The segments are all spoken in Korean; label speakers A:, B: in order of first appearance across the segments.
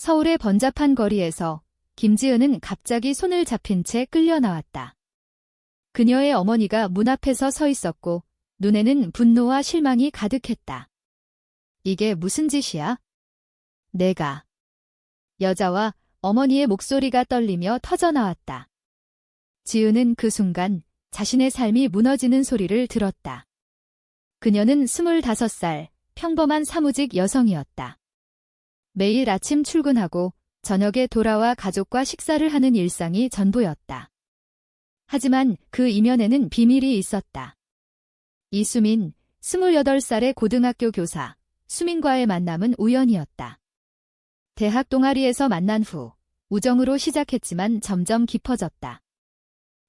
A: 서울의 번잡한 거리에서 김지은은 갑자기 손을 잡힌 채 끌려 나왔다. 그녀의 어머니가 문 앞에서 서 있었고 눈에는 분노와 실망이 가득했다. 이게 무슨 짓이야? 내가. 여자와 어머니의 목소리가 떨리며 터져나왔다. 지은은 그 순간 자신의 삶이 무너지는 소리를 들었다. 그녀는 25살, 평범한 사무직 여성이었다. 매일 아침 출근하고 저녁에 돌아와 가족과 식사를 하는 일상이 전부였다. 하지만 그 이면에는 비밀이 있었다. 이수민, 28살의 고등학교 교사, 수민과의 만남은 우연이었다. 대학 동아리에서 만난 후 우정으로 시작했지만 점점 깊어졌다.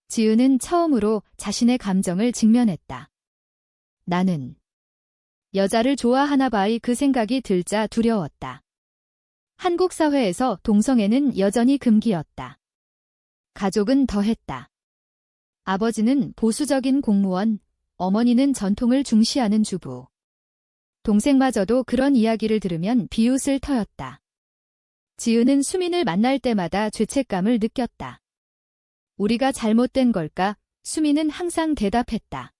A: 지은은 처음으로 자신의 감정을 직면했다. 나는 여자를 좋아하나 봐의 그 생각이 들자 두려웠다. 한국 사회에서 동성애는 여전히 금기였다. 가족은 더했다. 아버지는 보수적인 공무원, 어머니는 전통을 중시하는 주부. 동생마저도 그런 이야기를 들으면 비웃을 터였다. 지은은 수민을 만날 때마다 죄책감을 느꼈다. 우리가 잘못된 걸까? 수민은 항상 대답했다.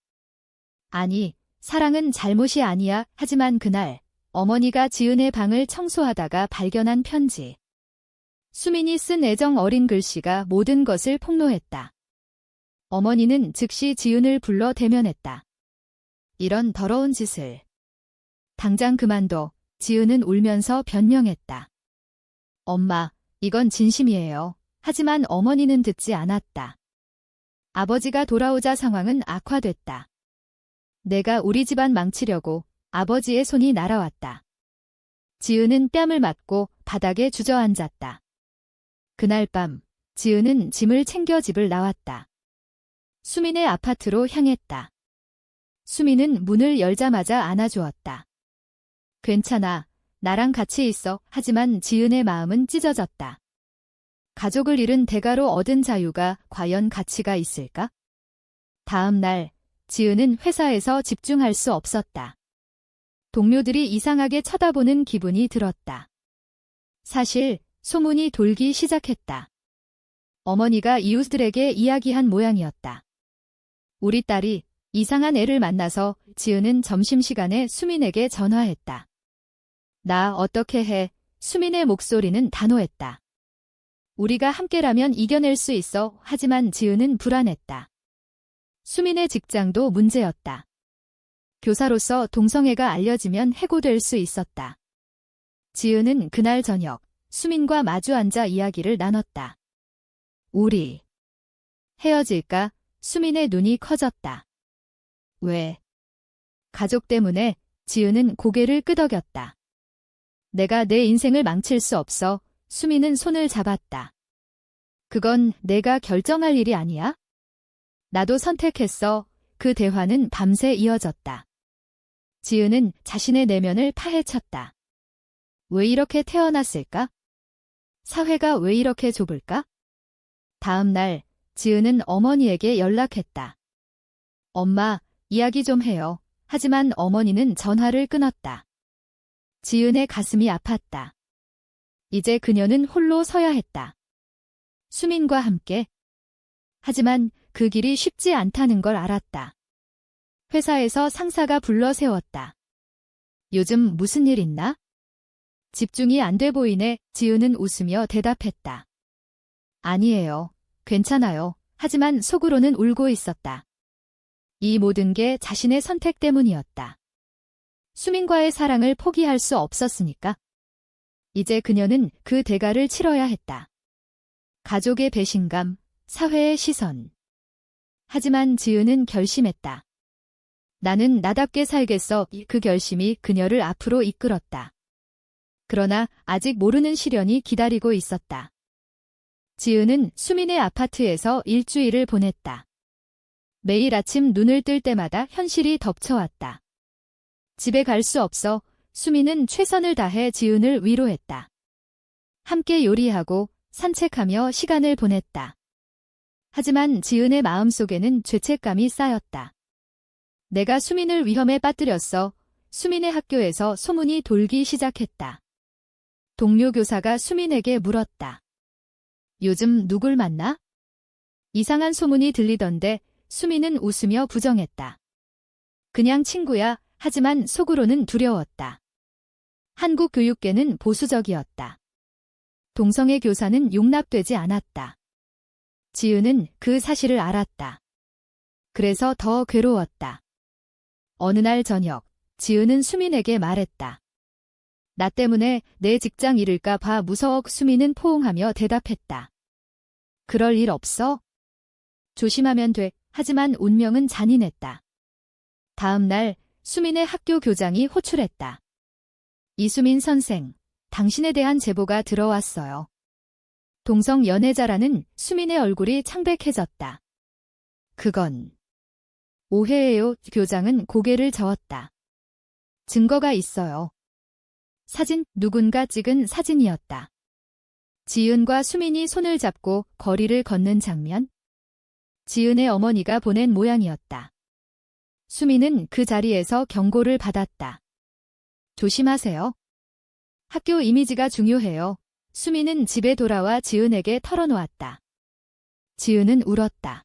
A: 아니, 사랑은 잘못이 아니야. 하지만 그날 어머니가 지은의 방을 청소하다가 발견한 편지. 수민이 쓴 애정 어린 글씨가 모든 것을 폭로했다. 어머니는 즉시 지은을 불러 대면했다. 이런 더러운 짓을. 당장 그만둬. 지은은 울면서 변명했다. 엄마, 이건 진심이에요. 하지만 어머니는 듣지 않았다. 아버지가 돌아오자 상황은 악화됐다. 내가 우리 집안 망치려고 아버지의 손이 날아왔다. 지은은 뺨을 맞고 바닥에 주저앉았다. 그날 밤 지은은 짐을 챙겨 집을 나왔다. 수민의 아파트로 향했다. 수민은 문을 열자마자 안아주었다. 괜찮아. 나랑 같이 있어. 하지만 지은의 마음은 찢어졌다. 가족을 잃은 대가로 얻은 자유가 과연 가치가 있을까? 다음 날 지은은 회사에서 집중할 수 없었다. 동료들이 이상하게 쳐다보는 기분이 들었다. 사실 소문이 돌기 시작했다. 어머니가 이웃들에게 이야기한 모양이었다. 우리 딸이 이상한 애를 만나서. 지은은 점심시간에 수민에게 전화했다. 나 어떻게 해? 수민의 목소리는 단호했다. 우리가 함께라면 이겨낼 수 있어. 하지만 지은은 불안했다. 수민의 직장도 문제였다. 교사로서 동성애가 알려지면 해고될 수 있었다. 지은은 그날 저녁 수민과 마주 앉아 이야기를 나눴다. 우리 헤어질까? 수민의 눈이 커졌다. 왜? 가족 때문에. 지은은 고개를 끄덕였다. 내가 내 인생을 망칠 수 없어. 수민은 손을 잡았다. 그건 내가 결정할 일이 아니야? 나도 선택했어. 그 대화는 밤새 이어졌다. 지은은 자신의 내면을 파헤쳤다. 왜 이렇게 태어났을까? 사회가 왜 이렇게 좁을까? 다음 날 지은은 어머니에게 연락했다. 엄마, 이야기 좀 해요. 하지만 어머니는 전화를 끊었다. 지은의 가슴이 아팠다. 이제 그녀는 홀로 서야 했다. 수민과 함께. 하지만 그 길이 쉽지 않다는 걸 알았다. 회사에서 상사가 불러 세웠다. 요즘 무슨 일 있나? 집중이 안 돼 보이네. 지은은 웃으며 대답했다. 아니에요. 괜찮아요. 하지만 속으로는 울고 있었다. 이 모든 게 자신의 선택 때문이었다. 수민과의 사랑을 포기할 수 없었으니까. 이제 그녀는 그 대가를 치러야 했다. 가족의 배신감, 사회의 시선. 하지만 지은은 결심했다. 나는 나답게 살겠어. 그 결심이 그녀를 앞으로 이끌었다. 그러나 아직 모르는 시련이 기다리고 있었다. 지은은 수민의 아파트에서 일주일을 보냈다. 매일 아침 눈을 뜰 때마다 현실이 덮쳐왔다. 집에 갈 수 없어. 수민은 최선을 다해 지은을 위로했다. 함께 요리하고 산책하며 시간을 보냈다. 하지만 지은의 마음속에는 죄책감이 쌓였다. 내가 수민을 위험에 빠뜨렸어. 수민의 학교에서 소문이 돌기 시작했다. 동료 교사가 수민에게 물었다. 요즘 누굴 만나? 이상한 소문이 들리던데 수민은 웃으며 부정했다. 그냥 친구야. 하지만 속으로는 두려웠다. 한국 교육계는 보수적이었다. 동성애 교사는 용납되지 않았다. 지은은 그 사실을 알았다. 그래서 더 괴로웠다. 어느 날 저녁, 지은은 수민에게 말했다. 나 때문에 내 직장 잃을까 봐 무서워. 수민은 포옹하며 대답했다. 그럴 일 없어? 조심하면 돼. 하지만 운명은 잔인했다. 다음 날 수민의 학교 교장이 호출했다. 이수민 선생, 당신에 대한 제보가 들어왔어요. 동성 연애자라는 수민의 얼굴이 창백해졌다. 그건 오해예요. 교장은 고개를 저었다. 증거가 있어요. 사진, 누군가 찍은 사진이었다. 지은과 수민이 손을 잡고 거리를 걷는 장면. 지은의 어머니가 보낸 모양이었다. 수민은 그 자리에서 경고를 받았다. 조심하세요. 학교 이미지가 중요해요. 수민은 집에 돌아와 지은에게 털어놓았다. 지은은 울었다.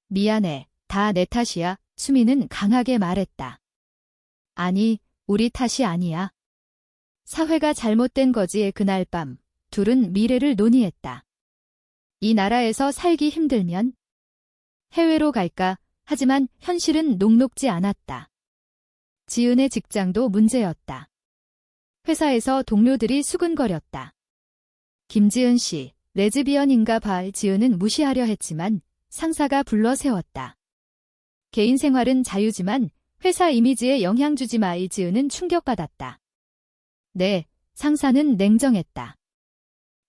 A: 미안해. 다 내 탓이야. 수민은 강하게 말했다. 아니, 우리 탓이 아니야. 사회가 잘못된 거지. 그날 밤, 둘은 미래를 논의했다. 이 나라에서 살기 힘들면 해외로 갈까? 하지만 현실은 녹록지 않았다. 지은의 직장도 문제였다. 회사에서 동료들이 수근거렸다. 김지은 씨, 레즈비언인가 봐. 지은은 무시하려 했지만 상사가 불러 세웠다. 개인 생활은 자유지만 회사 이미지에 영향 주지 마. 지은은 충격받았다. 네, 상사는 냉정했다.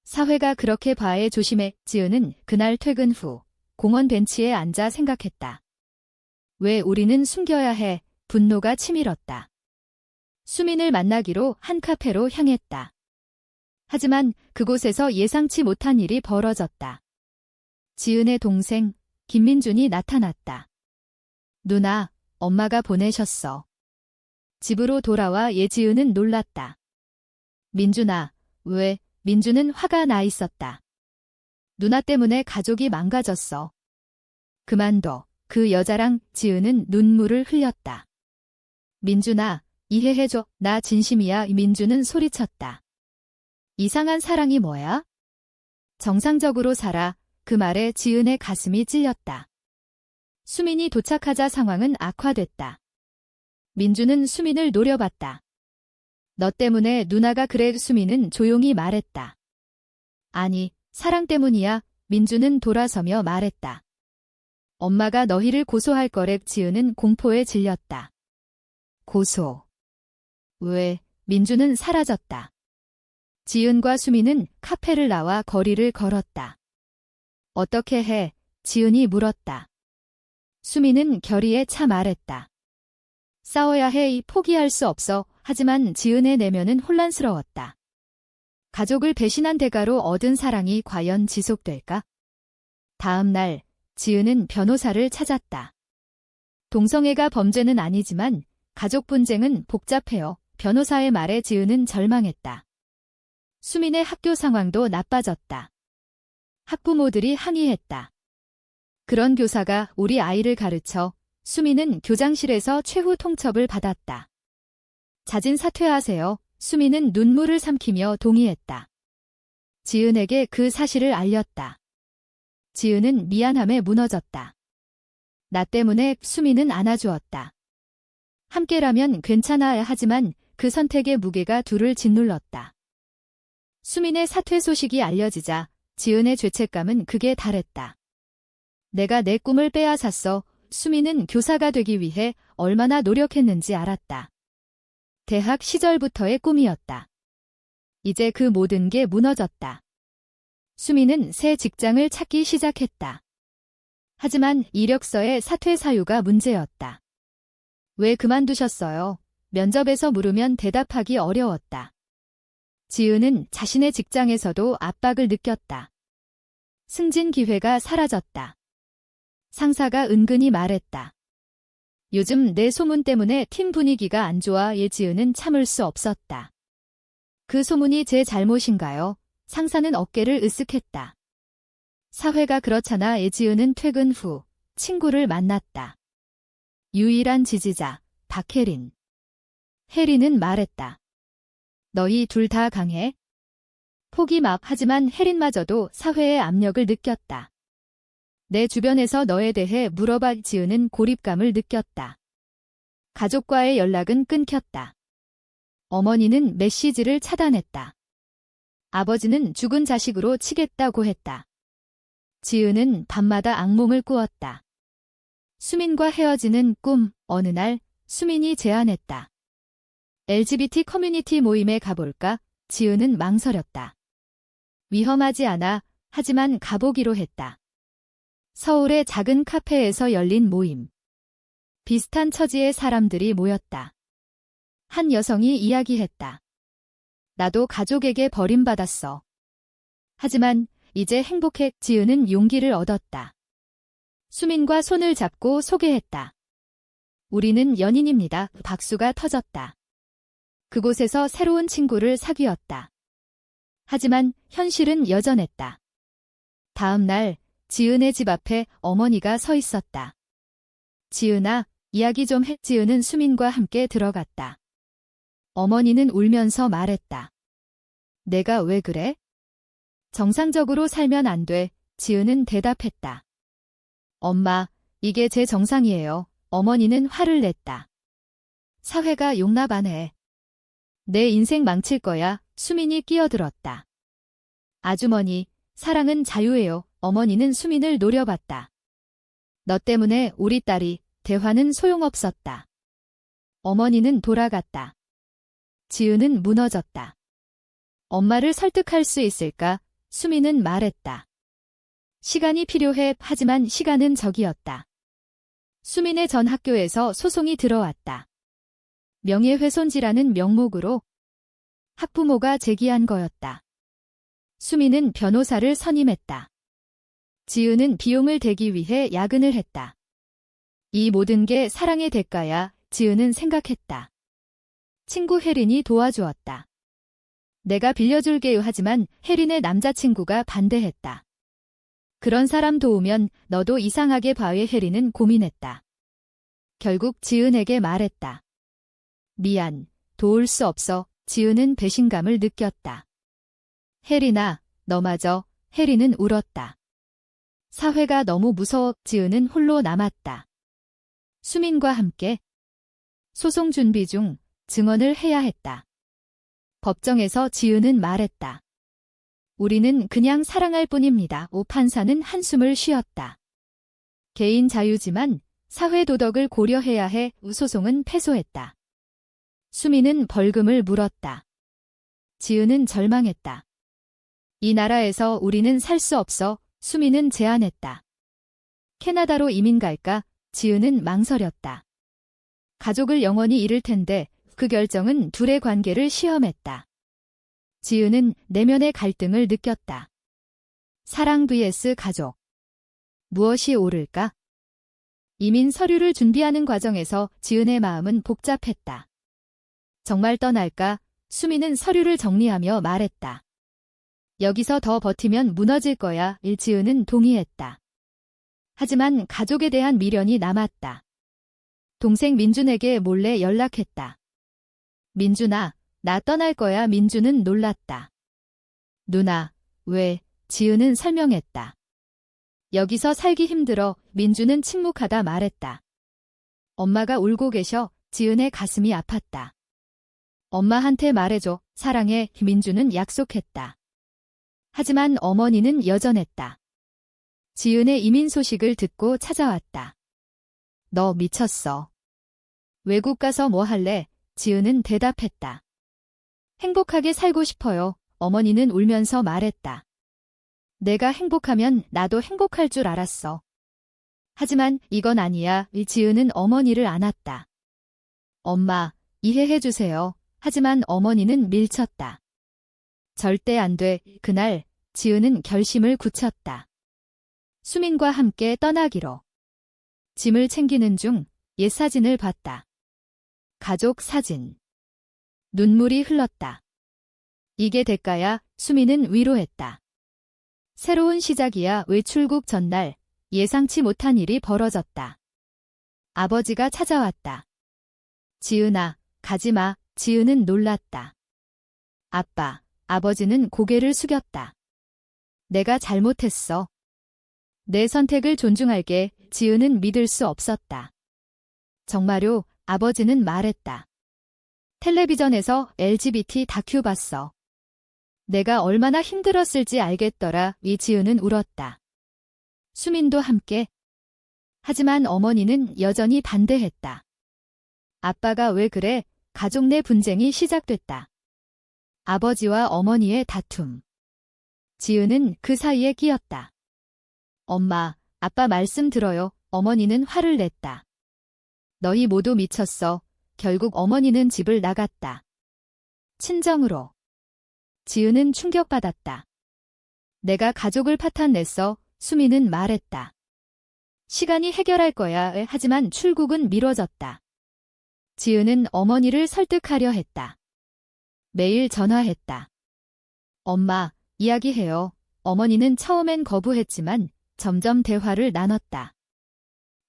A: 사회가 그렇게 봐해. 조심해. 지은은 그날 퇴근 후 공원 벤치에 앉아 생각했다. 왜 우리는 숨겨야 해? 분노가 치밀었다. 수민을 만나기로 한 카페로 향했다. 하지만 그곳에서 예상치 못한 일이 벌어졌다. 지은의 동생 김민준이 나타났다. 누나, 엄마가 보내셨어. 집으로 돌아와 지은은 놀랐다. 민준아, 왜? 민준은 화가 나 있었다. 누나 때문에 가족이 망가졌어. 그만둬. 그 여자랑. 지은은 눈물을 흘렸다. 민준아, 이해해줘. 나 진심이야. 민준은 소리쳤다. 이상한 사랑이 뭐야? 정상적으로 살아. 그 말에 지은의 가슴이 찔렸다. 수민이 도착하자 상황은 악화됐다. 민준은 수민을 노려봤다. 너 때문에 누나가 그래. 수민은 조용히 말했다. 아니, 사랑 때문이야. 민준은 돌아서며 말했다. 엄마가 너희를 고소할 거래. 지은은 공포에 질렸다. 고소. 왜? 민준은 사라졌다. 지은과 수민은 카페를 나와 거리를 걸었다. 어떻게 해? 지은이 물었다. 수민은 결의에 차 말했다. 싸워야 해. 포기할 수 없어. 하지만 지은의 내면은 혼란스러웠다. 가족을 배신한 대가로 얻은 사랑이 과연 지속될까? 다음 날 지은은 변호사를 찾았다. 동성애가 범죄는 아니지만 가족 분쟁은 복잡해요. 변호사의 말에 지은은 절망했다. 수민의 학교 상황도 나빠졌다. 학부모들이 항의했다. 그런 교사가 우리 아이를 가르쳐. 수민은 교장실에서 최후 통첩을 받았다. 자진 사퇴하세요. 수민은 눈물을 삼키며 동의했다. 지은에게 그 사실을 알렸다. 지은은 미안함에 무너졌다. 나 때문에. 수민은 안아주었다. 함께라면 괜찮아. 하지만 그 선택의 무게가 둘을 짓눌렀다. 수민의 사퇴 소식이 알려지자 지은의 죄책감은 극에 달했다. 내가 내 꿈을 빼앗았어. 수민은 교사가 되기 위해 얼마나 노력했는지 알았다. 대학 시절부터의 꿈이었다. 이제 그 모든 게 무너졌다. 수민은 새 직장을 찾기 시작했다. 하지만 이력서의 사퇴 사유가 문제였다. 왜 그만두셨어요? 면접에서 물으면 대답하기 어려웠다. 지은은 자신의 직장에서도 압박을 느꼈다. 승진 기회가 사라졌다. 상사가 은근히 말했다. 요즘 내 소문 때문에 팀 분위기가 안 좋아. 지은은 참을 수 없었다. 그 소문이 제 잘못인가요? 상사는 어깨를 으쓱했다. 사회가 그렇잖아. 지은은 퇴근 후 친구를 만났다. 유일한 지지자, 박혜린. 혜린은 말했다. 너희 둘 다 강해? 하지만 혜린마저도 사회의 압력을 느꼈다. 내 주변에서 너에 대해 물어봐. 지은은 고립감을 느꼈다. 가족과의 연락은 끊겼다. 어머니는 메시지를 차단했다. 아버지는 죽은 자식으로 치겠다고 했다. 지은은 밤마다 악몽을 꾸었다. 수민과 헤어지는 꿈. 어느 날 수민이 제안했다. LGBT 커뮤니티 모임에 가볼까? 지은은 망설였다. 위험하지 않아. 하지만 가보기로 했다. 서울의 작은 카페에서 열린 모임. 비슷한 처지의 사람들이 모였다. 한 여성이 이야기했다. 나도 가족에게 버림받았어. 하지만 이제 행복해. 지은은 용기를 얻었다. 수민과 손을 잡고 소개했다. 우리는 연인입니다. 박수가 터졌다. 그곳에서 새로운 친구를 사귀었다. 하지만 현실은 여전했다. 다음 날 지은의 집 앞에 어머니가 서 있었다. 지은아, 이야기 좀 해. 지은은 수민과 함께 들어갔다. 어머니는 울면서 말했다. 내가 왜 그래? 정상적으로 살면 안 돼. 지은은 대답했다. 엄마, 이게 제 정상이에요. 어머니는 화를 냈다. 사회가 용납 안 해. 내 인생 망칠 거야. 수민이 끼어들었다. 아주머니, 사랑은 자유예요. 어머니는 수민을 노려봤다. 너 때문에 우리 딸이. 대화는 소용없었다. 어머니는 돌아갔다. 지은은 무너졌다. 엄마를 설득할 수 있을까? 수민은 말했다. 시간이 필요해. 하지만 시간은 적이었다. 수민의 전 학교에서 소송이 들어왔다. 명예훼손죄라는 명목으로 학부모가 제기한 거였다. 수민은 변호사를 선임했다. 지은은 비용을 대기 위해 야근을 했다. 이 모든 게 사랑의 대가야. 지은은 생각했다. 친구 혜린이 도와주었다. 내가 빌려줄게요. 하지만 혜린의 남자친구가 반대했다. 그런 사람 도우면 너도 이상하게 봐해. 혜린은 고민했다. 결국 지은에게 말했다. 미안, 도울 수 없어. 지은은 배신감을 느꼈다. 혜린아, 너마저. 혜린은 울었다. 사회가 너무 무서워. 지은은 홀로 남았다. 수민과 함께 소송 준비 중. 증언을 해야 했다. 법정에서 지은은 말했다. 우리는 그냥 사랑할 뿐입니다. 오 판사는 한숨을 쉬었다. 개인 자유지만 사회 도덕을 고려해야 해. 소송은 패소했다. 수민은 벌금을 물었다. 지은은 절망했다. 이 나라에서 우리는 살 수 없어. 수민은 제안했다. 캐나다로 이민 갈까? 지은은 망설였다. 가족을 영원히 잃을 텐데 그 결정은 둘의 관계를 시험했다. 지은은 내면의 갈등을 느꼈다. 사랑 vs 가족. 무엇이 옳을까? 이민 서류를 준비하는 과정에서 지은의 마음은 복잡했다. 정말 떠날까? 수민은 서류를 정리하며 말했다. 여기서 더 버티면 무너질 거야. 지은은 동의했다. 하지만 가족에 대한 미련이 남았다. 동생 민준에게 몰래 연락했다. 민준아, 나 떠날 거야. 민준은 놀랐다. 누나, 왜? 지은은 설명했다. 여기서 살기 힘들어. 민준은 침묵하다 말했다. 엄마가 울고 계셔. 지은의 가슴이 아팠다. 엄마한테 말해줘. 사랑해. 민준은 약속했다. 하지만 어머니는 여전했다. 지은의 이민 소식을 듣고 찾아왔다. 너 미쳤어. 외국 가서 뭐 할래? 지은은 대답했다. 행복하게 살고 싶어요. 어머니는 울면서 말했다. 내가 행복하면 나도 행복할 줄 알았어. 하지만 이건 아니야. 지은은 어머니를 안았다. 엄마, 이해해 주세요. 하지만 어머니는 밀쳤다. 절대 안 돼. 그날 지은은 결심을 굳혔다. 수민과 함께 떠나기로. 짐을 챙기는 중 옛 사진을 봤다. 가족 사진. 눈물이 흘렀다. 이게 대가야, 수미는 위로했다. 새로운 시작이야. 외출국 전날 예상치 못한 일이 벌어졌다. 아버지가 찾아왔다. 지은아, 가지마. 지은은 놀랐다. 아빠, 아버지는 고개를 숙였다. 내가 잘못했어. 내 선택을 존중할게. 지은은 믿을 수 없었다. 정말요? 아버지는 말했다. 텔레비전에서 LGBT 다큐 봤어. 내가 얼마나 힘들었을지 알겠더라. 이지은은 울었다. 수민도 함께. 하지만 어머니는 여전히 반대했다. 아빠가 왜 그래? 가족 내 분쟁이 시작됐다. 아버지와 어머니의 다툼. 지은은 그 사이에 끼었다. 엄마, 아빠 말씀 들어요. 어머니는 화를 냈다. 너희 모두 미쳤어. 결국 어머니는 집을 나갔다. 친정으로. 지은은 충격받았다. 내가 가족을 파탄냈어. 수미는 말했다. 시간이 해결할 거야. 하지만 출국은 미뤄졌다. 지은은 어머니를 설득하려 했다. 매일 전화했다. 엄마, 이야기해요. 어머니는 처음엔 거부했지만 점점 대화를 나눴다.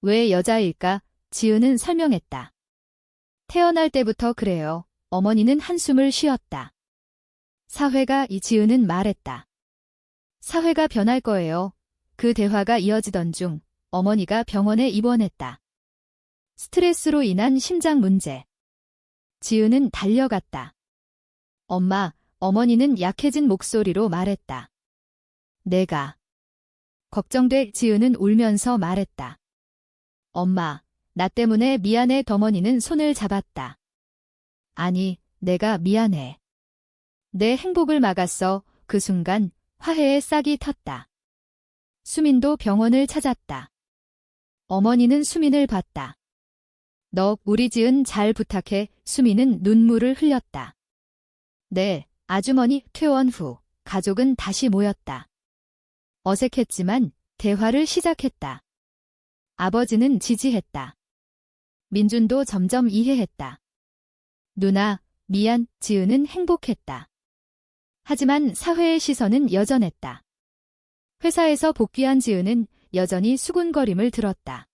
A: 왜 여자일까? 지은은 설명했다. 태어날 때부터 그래요. 어머니는 한숨을 쉬었다. 사회가 지은은 말했다. 사회가 변할 거예요. 그 대화가 이어지던 중 어머니가 병원에 입원했다. 스트레스로 인한 심장 문제. 지은은 달려갔다. 엄마, 어머니는 약해진 목소리로 말했다. 내가. 걱정돼. 지은은 울면서 말했다. 엄마, 나 때문에 미안해. 어머니는 손을 잡았다. 아니, 내가 미안해. 내 행복을 막았어. 그 순간 화해의 싹이 텄다. 수민도 병원을 찾았다. 어머니는 수민을 봤다. 너 우리 지은 잘 부탁해. 수민은 눈물을 흘렸다. 네, 아주머니. 퇴원 후 가족은 다시 모였다. 어색했지만 대화를 시작했다. 아버지는 지지했다. 민준도 점점 이해했다. 누나, 미안. 지은은 행복했다. 하지만 사회의 시선은 여전했다. 회사에서 복귀한 지은은 여전히 수군거림을 들었다.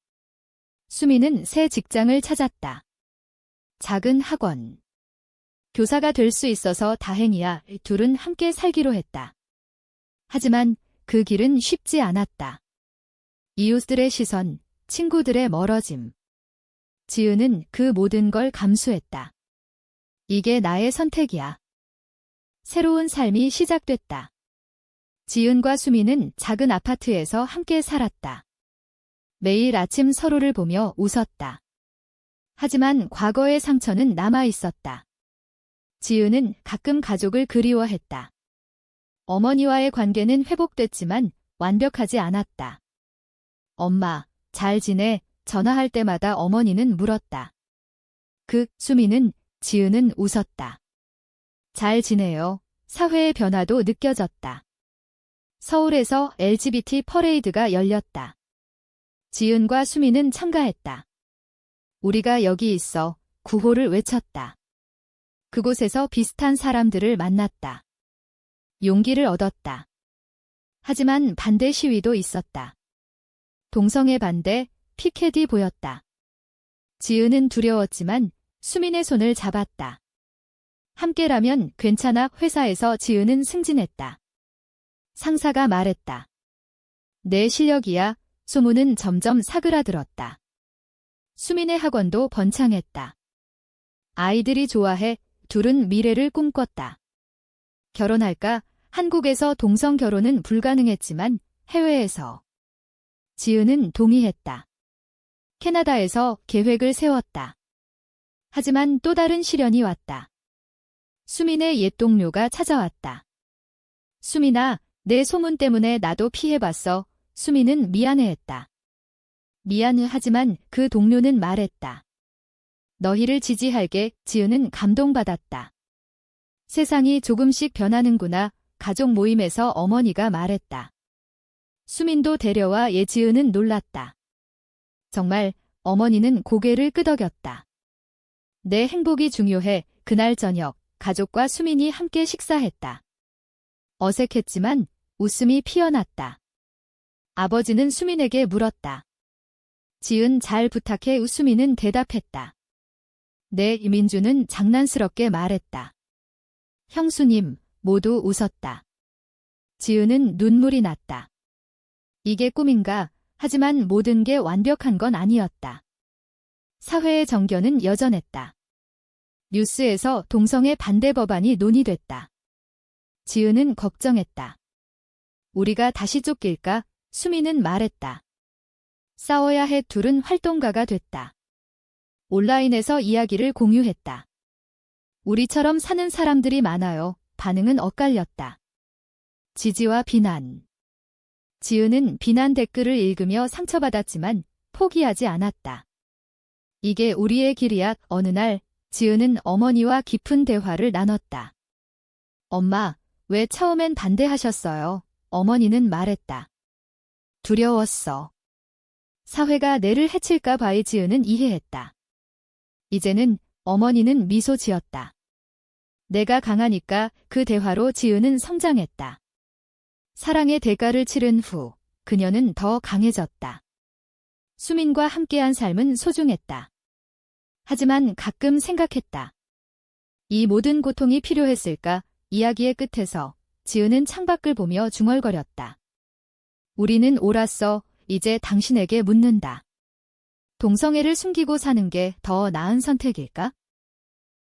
A: 수미는 새 직장을 찾았다. 작은 학원. 교사가 될 수 있어서 다행이야. 둘은 함께 살기로 했다. 하지만 그 길은 쉽지 않았다. 이웃들의 시선, 친구들의 멀어짐. 지은은 그 모든 걸 감수했다. 이게 나의 선택이야. 새로운 삶이 시작됐다. 지은과 수미는 작은 아파트에서 함께 살았다. 매일 아침 서로를 보며 웃었다. 하지만 과거의 상처는 남아 있었다. 지은은 가끔 가족을 그리워했다. 어머니와의 관계는 회복됐지만 완벽하지 않았다. 엄마, 잘 지내? 전화할 때마다 어머니는 물었다. 수미는, 지은은 웃었다. 잘 지내요. 사회의 변화도 느껴졌다. 서울에서 LGBT 퍼레이드가 열렸다. 지은과 수미는 참가했다. 우리가 여기 있어. 구호를 외쳤다. 그곳에서 비슷한 사람들을 만났다. 용기를 얻었다. 하지만 반대 시위도 있었다. 동성애 반대, 피켓이 보였다. 지은은 두려웠지만 수민의 손을 잡았다. 함께라면 괜찮아. 회사에서 지은은 승진했다. 상사가 말했다. 내 실력이야. 소문은 점점 사그라들었다. 수민의 학원도 번창했다. 아이들이 좋아해. 둘은 미래를 꿈꿨다. 결혼할까? 한국에서 동성 결혼은 불가능했지만 해외에서. 지은은 동의했다. 캐나다에서 계획을 세웠다. 하지만 또 다른 시련이 왔다. 수민의 옛 동료가 찾아왔다. 수민아, 내 소문 때문에 나도 피해봤어. 수민은 미안해했다. 미안하지만 그 동료는 말했다. 너희를 지지할게. 지은은 감동받았다. 세상이 조금씩 변하는구나. 가족 모임에서 어머니가 말했다. 수민도 데려와. 지은은 놀랐다. 정말 어머니는 고개를 끄덕였다. 내 행복이 중요해. 그날 저녁 가족과 수민이 함께 식사했다. 어색했지만 웃음이 피어났다. 아버지는 수민에게 물었다. 지은 잘 부탁해. 수민은 대답했다. 네, 민주는 장난스럽게 말했다. 형수님, 모두 웃었다. 지은은 눈물이 났다. 이게 꿈인가? 하지만 모든 게 완벽한 건 아니었다. 사회의 정견은 여전했다. 뉴스에서 동성애 반대 법안이 논의됐다. 지은은 걱정했다. 우리가 다시 쫓길까? 수민은 말했다. 싸워야 해. 둘은 활동가가 됐다. 온라인에서 이야기를 공유했다. 우리처럼 사는 사람들이 많아요. 반응은 엇갈렸다. 지지와 비난. 지은은 비난 댓글을 읽으며 상처받았지만 포기하지 않았다. 이게 우리의 길이야. 어느 날 지은은 어머니와 깊은 대화를 나눴다. 엄마, 왜 처음엔 반대하셨어요? 어머니는 말했다. 두려웠어. 사회가 내를 해칠까 봐. 지은은 이해했다. 이제는 어머니는 미소 지었다. 내가 강하니까. 그 대화로 지은은 성장했다. 사랑의 대가를 치른 후 그녀는 더 강해졌다. 수민과 함께한 삶은 소중했다. 하지만 가끔 생각했다. 이 모든 고통이 필요했을까? 이야기의 끝에서 지은은 창밖을 보며 중얼거렸다. 우리는 옳았어. 이제 당신에게 묻는다. 동성애를 숨기고 사는 게 더 나은 선택일까?